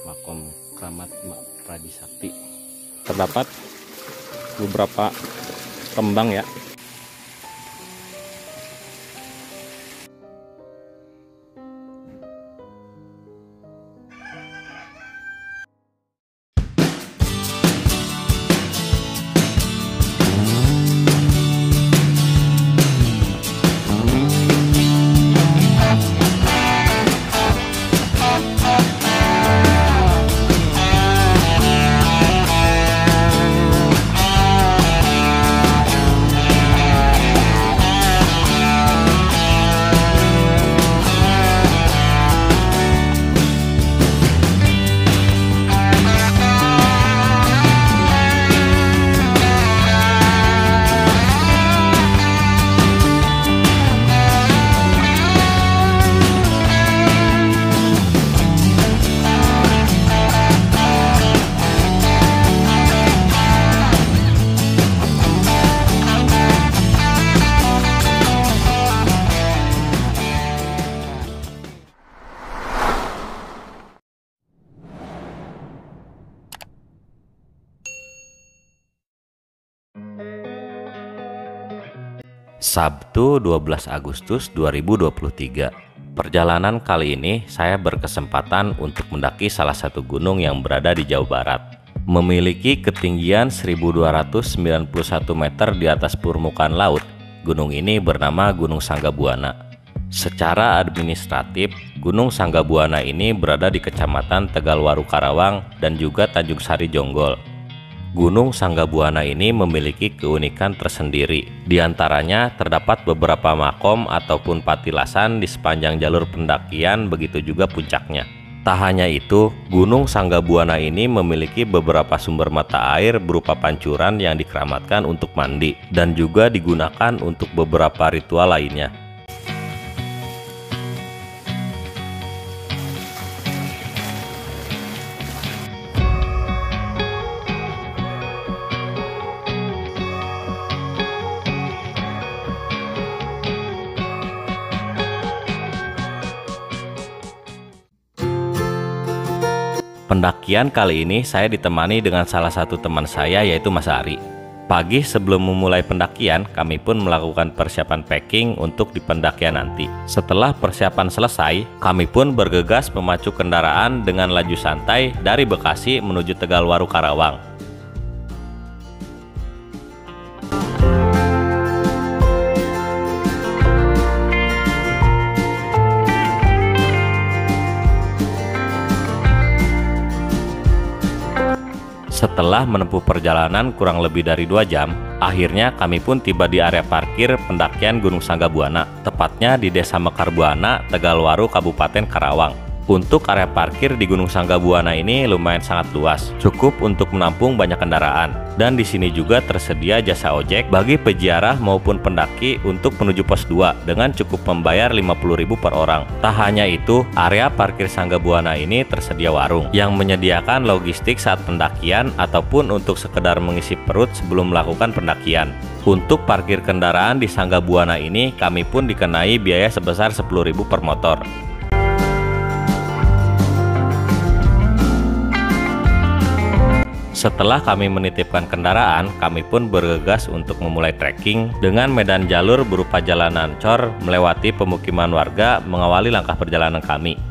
makom keramat Mak Praji Sakti. Terdapat beberapa kembang ya. Sabtu 12 Agustus 2023. Perjalanan kali ini saya berkesempatan untuk mendaki salah satu gunung yang berada di Jawa Barat. Memiliki ketinggian 1291 meter di atas permukaan laut, gunung ini bernama Gunung Sanggabuana. Secara administratif, Gunung Sanggabuana ini berada di Kecamatan Tegalwaru Karawang dan juga Tanjung Sari Jonggol. Gunung Sanggabuana ini memiliki keunikan tersendiri. Di antaranya terdapat beberapa makom ataupun patilasan di sepanjang jalur pendakian, begitu juga puncaknya. Tak hanya itu, Gunung Sanggabuana ini memiliki beberapa sumber mata air berupa pancuran yang dikeramatkan untuk mandi dan juga digunakan untuk beberapa ritual lainnya. Pendakian kali ini saya ditemani dengan salah satu teman saya, yaitu Mas Ari. Pagi sebelum memulai pendakian, kami pun melakukan persiapan packing untuk di pendakian nanti. Setelah persiapan selesai, kami pun bergegas memacu kendaraan dengan laju santai dari Bekasi menuju Tegalwaru Karawang. Setelah menempuh perjalanan kurang lebih dari 2 jam, akhirnya kami pun tiba di area parkir pendakian Gunung Sanggabuana, tepatnya di Desa Mekarbuana, Tegalwaru, Kabupaten Karawang. Untuk area parkir di Gunung Sanggabuana ini lumayan sangat luas, cukup untuk menampung banyak kendaraan. Dan di sini juga tersedia jasa ojek bagi peziarah maupun pendaki untuk menuju pos 2 dengan cukup membayar 50.000 per orang. Tak hanya itu, area parkir Sanggabuana ini tersedia warung yang menyediakan logistik saat pendakian ataupun untuk sekedar mengisi perut sebelum melakukan pendakian. Untuk parkir kendaraan di Sanggabuana ini kami pun dikenai biaya sebesar 10.000 per motor. Setelah kami menitipkan kendaraan, kami pun bergegas untuk memulai trekking dengan medan jalur berupa jalanan cor melewati pemukiman warga mengawali langkah perjalanan kami.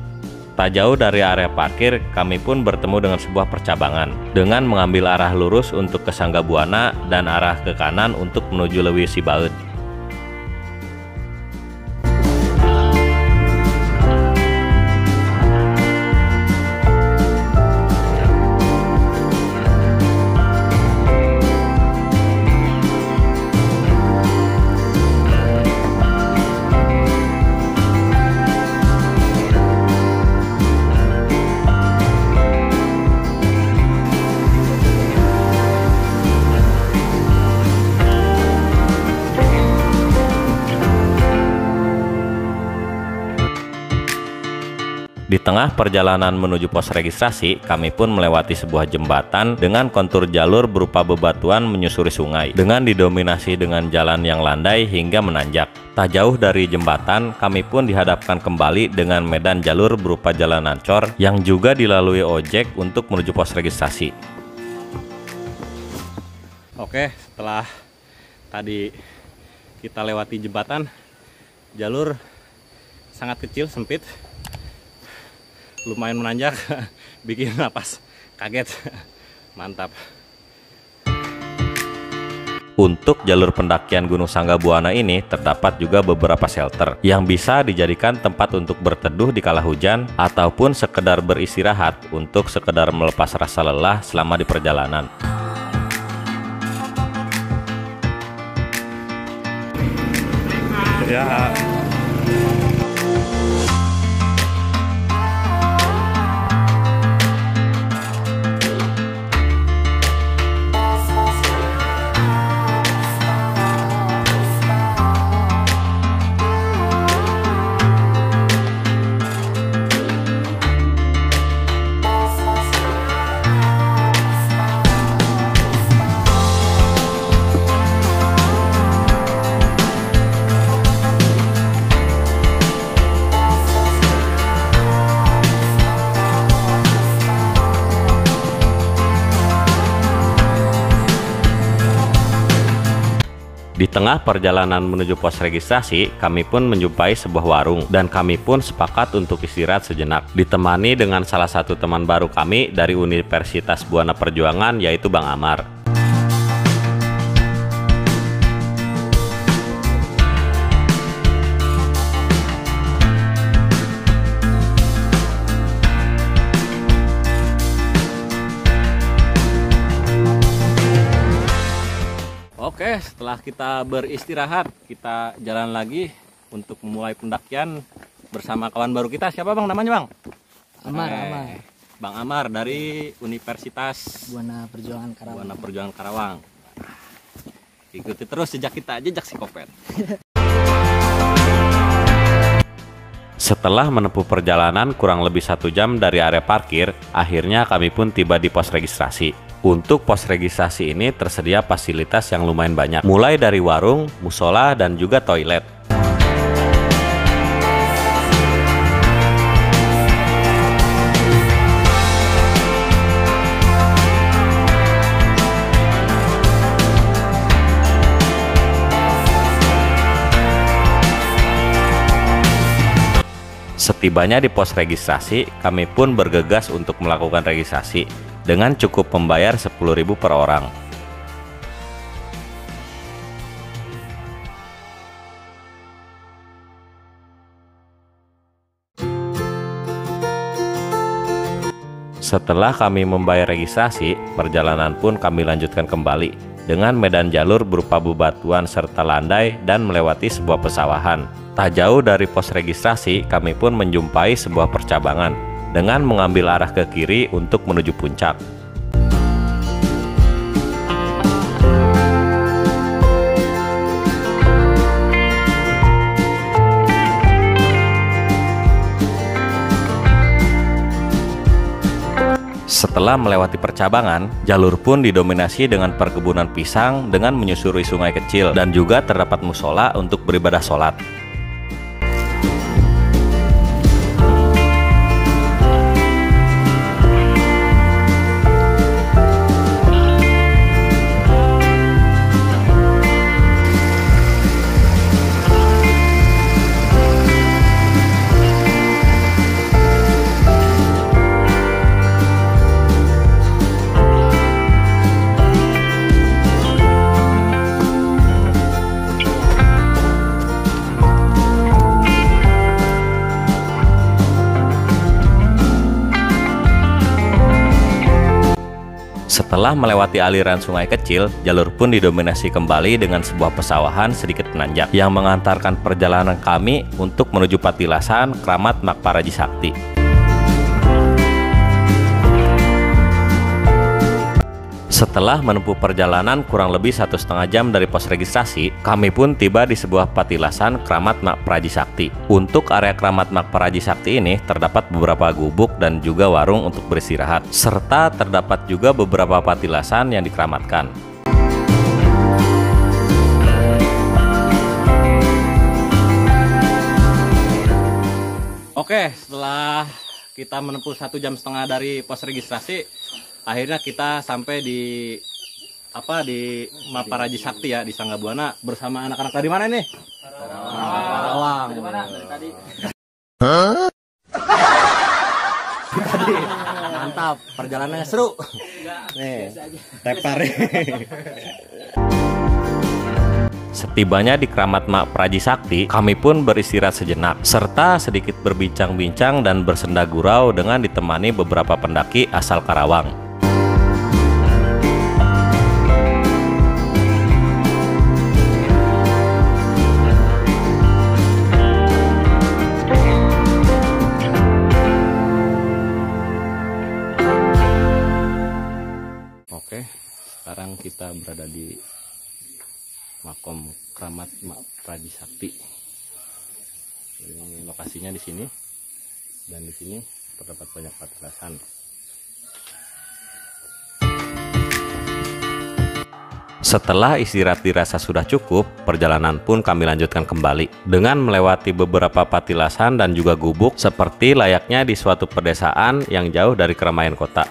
Tak jauh dari area parkir, kami pun bertemu dengan sebuah percabangan dengan mengambil arah lurus untuk ke Sanggabuana dan arah ke kanan untuk menuju Leuwi Sibaeud. tengah perjalanan menuju pos registrasi, kami pun melewati sebuah jembatan dengan kontur jalur berupa bebatuan menyusuri sungai, dengan didominasi dengan jalan yang landai hingga menanjak. Tak jauh dari jembatan, kami pun dihadapkan kembali dengan medan jalur berupa jalan ancor yang juga dilalui ojek untuk menuju pos registrasi. Oke, setelah tadi kita lewati jembatan, jalur sangat kecil, sempit, lumayan menanjak, bikin napas kaget. Mantap. Untuk jalur pendakian Gunung Sanggabuana ini terdapat juga beberapa shelter yang bisa dijadikan tempat untuk berteduh di kala hujan ataupun sekedar beristirahat untuk sekedar melepas rasa lelah selama di perjalanan. Ya. Di tengah perjalanan menuju pos registrasi, kami pun menjumpai sebuah warung dan kami pun sepakat untuk istirahat sejenak, ditemani dengan salah satu teman baru kami dari Universitas Buana Perjuangan, yaitu Bang Amar. Oke, setelah kita beristirahat, kita jalan lagi untuk memulai pendakian bersama kawan baru kita. Siapa Bang namanya Bang? Amar. Bang Amar dari Universitas Buana Perjuangan Karawang. Buana Perjuangan Karawang. Ikuti terus jejak kita, jejak Psikopat. Setelah menempuh perjalanan kurang lebih 1 jam dari area parkir, akhirnya kami pun tiba di pos registrasi. Untuk pos registrasi ini tersedia fasilitas yang lumayan banyak, mulai dari warung, musola, dan juga toilet. Setibanya di pos registrasi, kami pun bergegas untuk melakukan registrasi dengan cukup membayar 10.000 per orang. Setelah kami membayar registrasi, perjalanan pun kami lanjutkan kembali dengan medan jalur berupa bebatuan serta landai dan melewati sebuah pesawahan. Tak jauh dari pos registrasi, kami pun menjumpai sebuah percabangan dengan mengambil arah ke kiri untuk menuju puncak. Setelah melewati percabangan, jalur pun didominasi dengan perkebunan pisang dengan menyusuri sungai kecil dan juga terdapat musola untuk beribadah sholat. Setelah melewati aliran sungai kecil, jalur pun didominasi kembali dengan sebuah pesawahan sedikit menanjak yang mengantarkan perjalanan kami untuk menuju Patilasan, Kramat Makparaji Sakti. Setelah menempuh perjalanan kurang lebih 1,5 jam dari pos registrasi, kami pun tiba di sebuah patilasan Kramat Mak Praji Sakti. Untuk area Kramat Mak Praji Sakti ini terdapat beberapa gubuk dan juga warung untuk beristirahat, serta terdapat juga beberapa patilasan yang dikeramatkan. Oke, setelah kita menempuh 1,5 jam dari pos registrasi, akhirnya kita sampai di Maparaji Sakti ya, di Sangga Buana bersama anak-anak dari mana nih? Karawang. Dari mana? Dari tadi. Tadi. Mantap, perjalanannya seru. Nih, tepar. Setibanya di Kramat Mak Praji Sakti, kami pun beristirahat sejenak, serta sedikit berbincang-bincang dan bersenda gurau dengan ditemani beberapa pendaki asal Karawang. Oke, sekarang kita berada di Makom Kramat Mak Praji Sakti. Ini lokasinya di sini, dan di sini terdapat banyak patilasan. Setelah istirahat dirasa sudah cukup, perjalanan pun kami lanjutkan kembali dengan melewati beberapa patilasan dan juga gubuk seperti layaknya di suatu pedesaan yang jauh dari keramaian kota.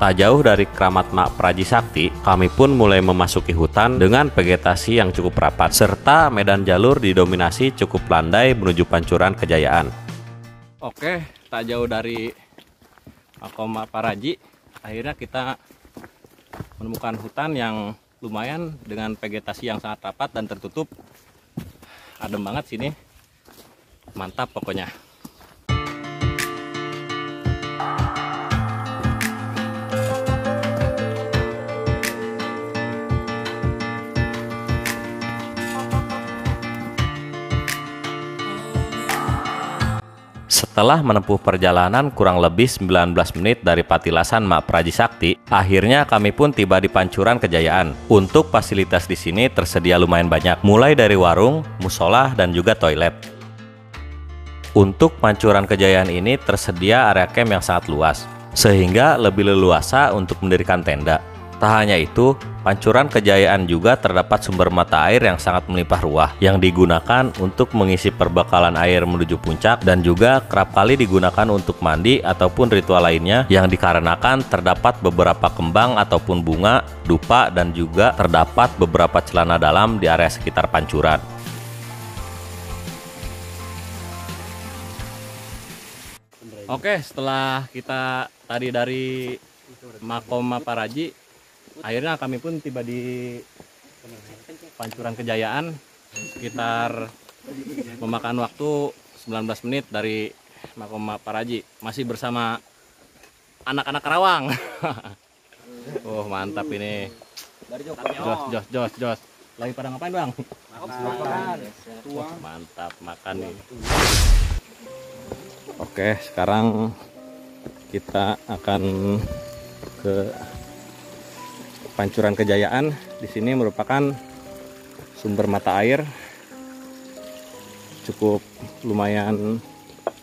Tak jauh dari Kramat Mak Praji Sakti, kami pun mulai memasuki hutan dengan vegetasi yang cukup rapat, serta medan jalur didominasi cukup landai menuju Pancuran Kejayaan. Oke, tak jauh dari Makom Mak Praji, akhirnya kita menemukan hutan yang lumayan dengan vegetasi yang sangat rapat dan tertutup. Adem banget sini, mantap pokoknya. Setelah menempuh perjalanan kurang lebih 19 menit dari patilasan Mak Praji Sakti, akhirnya kami pun tiba di Pancuran Kejayaan. Untuk fasilitas di sini tersedia lumayan banyak, mulai dari warung, musola, dan juga toilet. Untuk Pancuran Kejayaan ini tersedia area camp yang sangat luas, sehingga lebih leluasa untuk mendirikan tenda. Tak hanya itu, Pancuran Kejayaan juga terdapat sumber mata air yang sangat melimpah ruah yang digunakan untuk mengisi perbekalan air menuju puncak, dan juga kerap kali digunakan untuk mandi ataupun ritual lainnya, yang dikarenakan terdapat beberapa kembang ataupun bunga, dupa, dan juga terdapat beberapa celana dalam di area sekitar Pancuran. Oke, setelah kita tadi dari Makom Mak Praji, akhirnya kami pun tiba di Pancuran Kejayaan, sekitar memakan waktu 19 menit dari Makom Mak Praji. Masih bersama anak-anak Karawang. Oh, mantap ini. Jos. Lagi pada ngapain, Bang? Makan. Mantap, makan nih. Oke, sekarang kita akan ke Pancuran Kejayaan. Di sini merupakan sumber mata air, cukup lumayan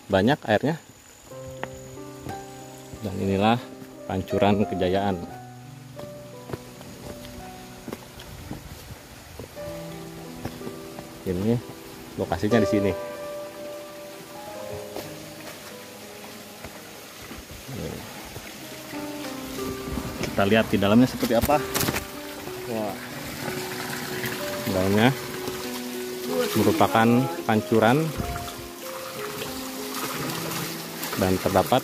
banyak airnya. Dan inilah Pancuran Kejayaan. Ini lokasinya di sini. Kita lihat di dalamnya seperti apa. Wah, dalamnya merupakan pancuran dan terdapat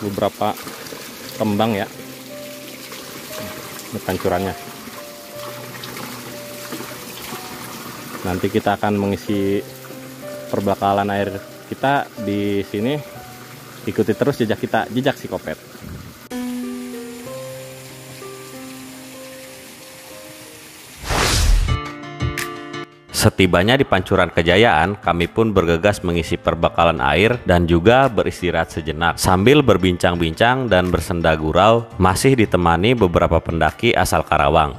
beberapa kembang ya. Ini pancurannya. Nanti kita akan mengisi perbakalan air kita di sini. Ikuti terus jejak kita, jejak Psikopet. Setibanya di Pancuran Kejayaan, kami pun bergegas mengisi perbakalan air dan juga beristirahat sejenak sambil berbincang-bincang dan bersenda gurau, masih ditemani beberapa pendaki asal Karawang.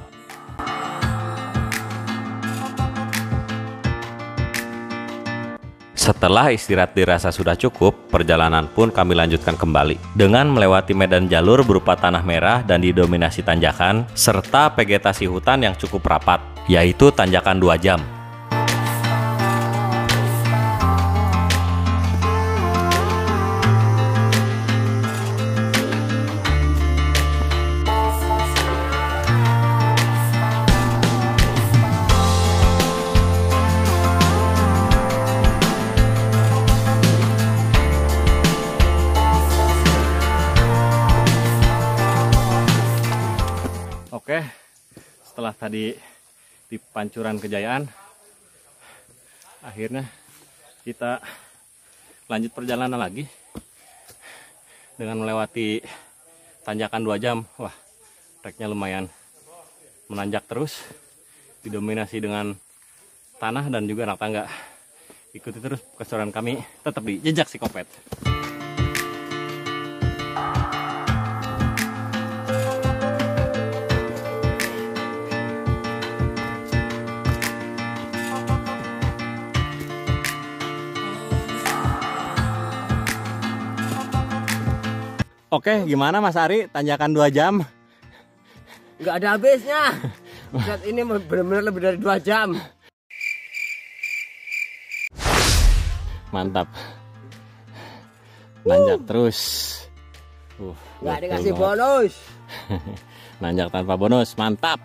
Setelah istirahat dirasa sudah cukup, perjalanan pun kami lanjutkan kembali dengan melewati medan jalur berupa tanah merah dan didominasi tanjakan serta vegetasi hutan yang cukup rapat, yaitu tanjakan 2 jam. Oke, setelah tadi di Pancuran Kejayaan, akhirnya kita lanjut perjalanan lagi dengan melewati tanjakan 2 jam. Wah, treknya lumayan menanjak terus, didominasi dengan tanah dan juga anak tangga. Ikuti terus keseruan kami tetap di Jejak Psikopet. Oke, gimana Mas Ari? Tanjakan 2 jam? Nggak ada habisnya. Saat ini benar-benar lebih dari 2 jam. Mantap. Nanjak terus. Nggak dikasih bonus. Nanjak tanpa bonus, mantap.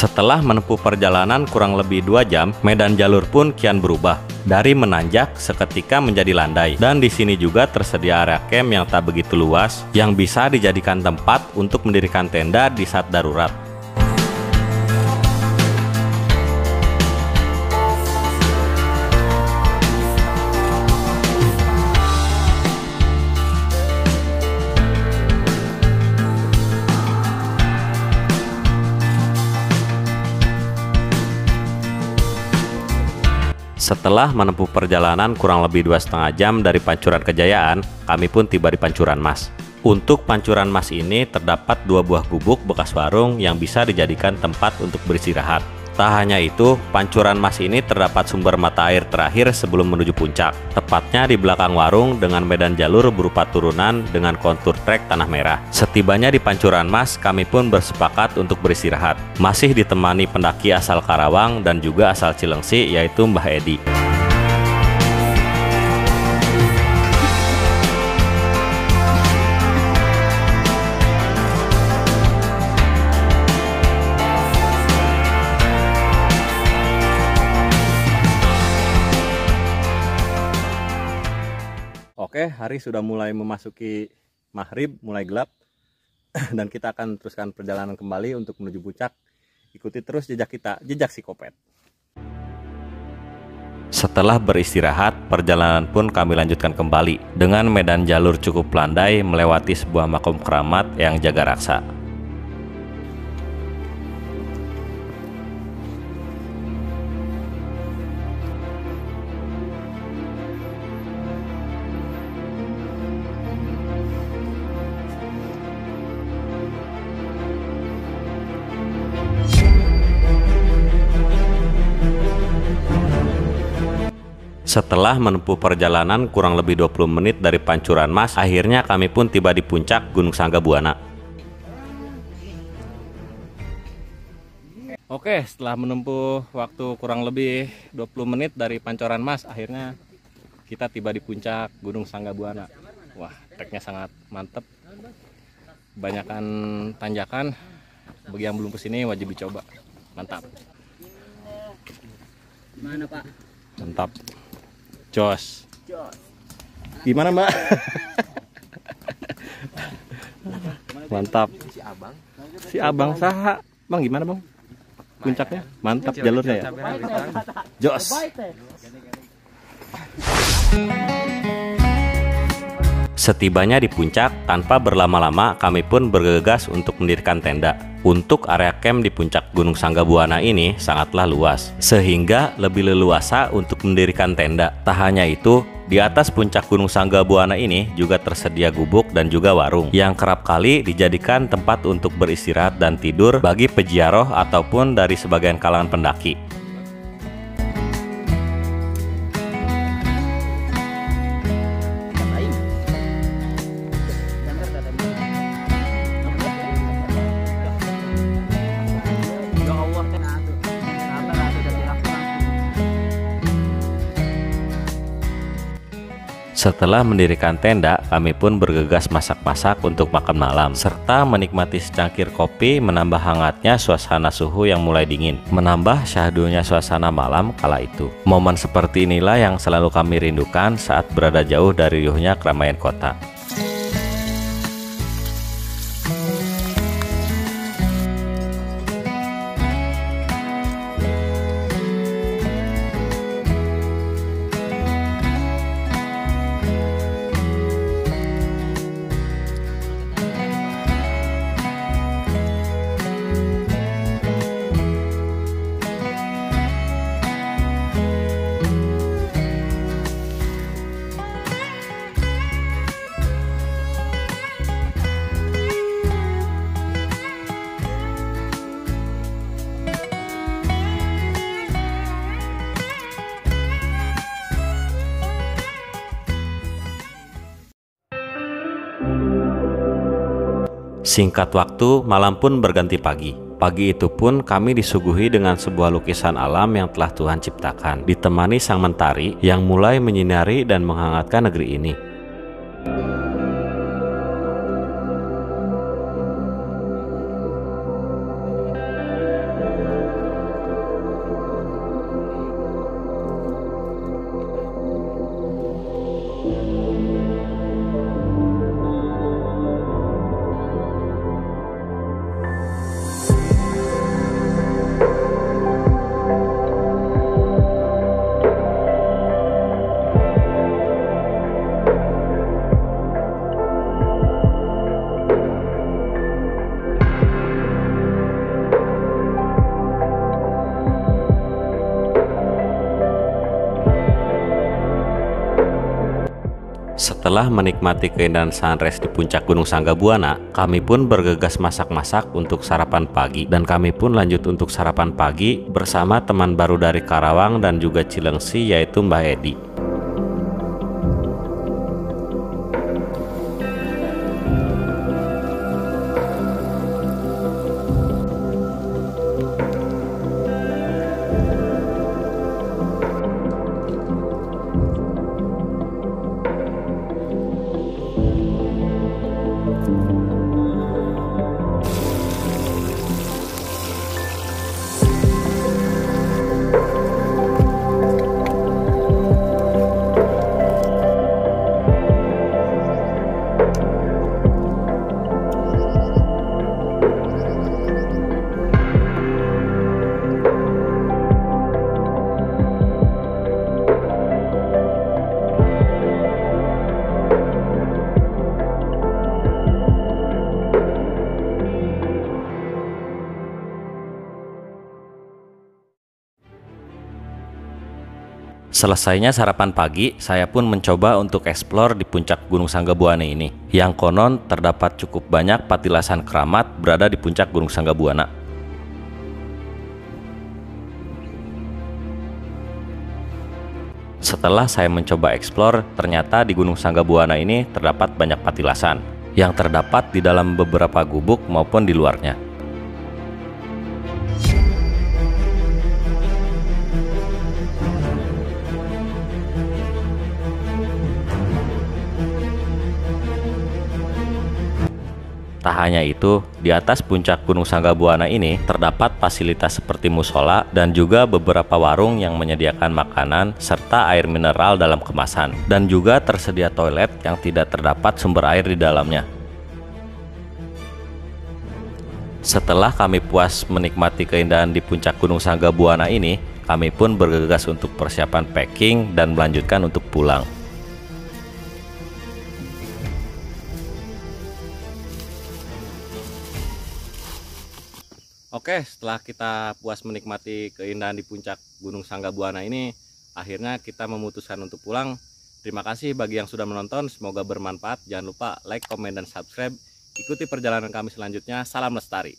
Setelah menempuh perjalanan kurang lebih 2 jam, medan jalur pun kian berubah. Dari menanjak seketika menjadi landai. Dan di sini juga tersedia area camp yang tak begitu luas, yang bisa dijadikan tempat untuk mendirikan tenda di saat darurat. Setelah menempuh perjalanan kurang lebih 2,5 jam dari Pancuran Kejayaan, kami pun tiba di Pancuran Mas. Untuk Pancuran Mas ini terdapat 2 buah gubuk bekas warung yang bisa dijadikan tempat untuk beristirahat. Tak hanya itu, Pancuran Mas ini terdapat sumber mata air terakhir sebelum menuju puncak, tepatnya di belakang warung dengan medan jalur berupa turunan dengan kontur trek tanah merah. Setibanya di Pancuran Mas, kami pun bersepakat untuk beristirahat, masih ditemani pendaki asal Karawang dan juga asal Cilengsi, yaitu Mbah Edi. Oke, hari sudah mulai memasuki maghrib, mulai gelap. Dan kita akan teruskan perjalanan kembali untuk menuju puncak. Ikuti terus jejak kita, Jejak Psikopet. Setelah beristirahat, perjalanan pun kami lanjutkan kembali dengan medan jalur cukup landai melewati sebuah makom keramat yang jaga raksa. Setelah menempuh perjalanan kurang lebih 20 menit dari Pancuran Mas, akhirnya kami pun tiba di puncak Gunung Sanggabuana. Oke, setelah menempuh waktu kurang lebih 20 menit dari Pancoran Mas, akhirnya kita tiba di puncak Gunung Sanggabuana. Wah, treknya sangat mantep. Banyakan tanjakan. Bagi yang belum kesini wajib dicoba. Mantap. Gimana Pak? Mantap. Jos. Gimana Mbak? Mantap. Si Abang saha. Bang gimana Bang? Puncaknya? Mantap jalurnya ya. Jos. Setibanya di puncak, tanpa berlama-lama kami pun bergegas untuk mendirikan tenda. Untuk area camp di puncak Gunung Sanggabuana ini sangatlah luas, sehingga lebih leluasa untuk mendirikan tenda. Tak hanya itu, di atas puncak Gunung Sanggabuana ini juga tersedia gubuk dan juga warung, yang kerap kali dijadikan tempat untuk beristirahat dan tidur bagi peziarah ataupun dari sebagian kalangan pendaki. Setelah mendirikan tenda, kami pun bergegas masak-masak untuk makan malam, serta menikmati secangkir kopi menambah hangatnya suasana suhu yang mulai dingin, menambah syahdunya suasana malam kala itu. Momen seperti inilah yang selalu kami rindukan saat berada jauh dari riuhnya keramaian kota. Singkat waktu, malam pun berganti pagi. Pagi itu pun kami disuguhi dengan sebuah lukisan alam yang telah Tuhan ciptakan, ditemani sang mentari yang mulai menyinari dan menghangatkan negeri ini. Setelah menikmati keindahan sunrise di puncak Gunung Sanggabuana, kami pun bergegas masak-masak untuk sarapan pagi, dan kami pun lanjut untuk sarapan pagi bersama teman baru dari Karawang dan juga Cilengsi, yaitu Mbah Edi. Selesainya sarapan pagi, saya pun mencoba untuk eksplor di puncak Gunung Sanggabuana ini, yang konon terdapat cukup banyak patilasan keramat berada di puncak Gunung Sanggabuana. Setelah saya mencoba eksplor, ternyata di Gunung Sanggabuana ini terdapat banyak patilasan, yang terdapat di dalam beberapa gubuk maupun di luarnya. Tak hanya itu, di atas puncak Gunung Sanggabuana ini terdapat fasilitas seperti musola dan juga beberapa warung yang menyediakan makanan serta air mineral dalam kemasan. Dan juga tersedia toilet yang tidak terdapat sumber air di dalamnya. Setelah kami puas menikmati keindahan di puncak Gunung Sanggabuana ini, kami pun bergegas untuk persiapan packing dan melanjutkan untuk pulang. Oke, setelah kita puas menikmati keindahan di puncak Gunung Sanggabuana ini, akhirnya kita memutuskan untuk pulang. Terima kasih bagi yang sudah menonton, semoga bermanfaat. Jangan lupa like, komen, dan subscribe. Ikuti perjalanan kami selanjutnya. Salam lestari.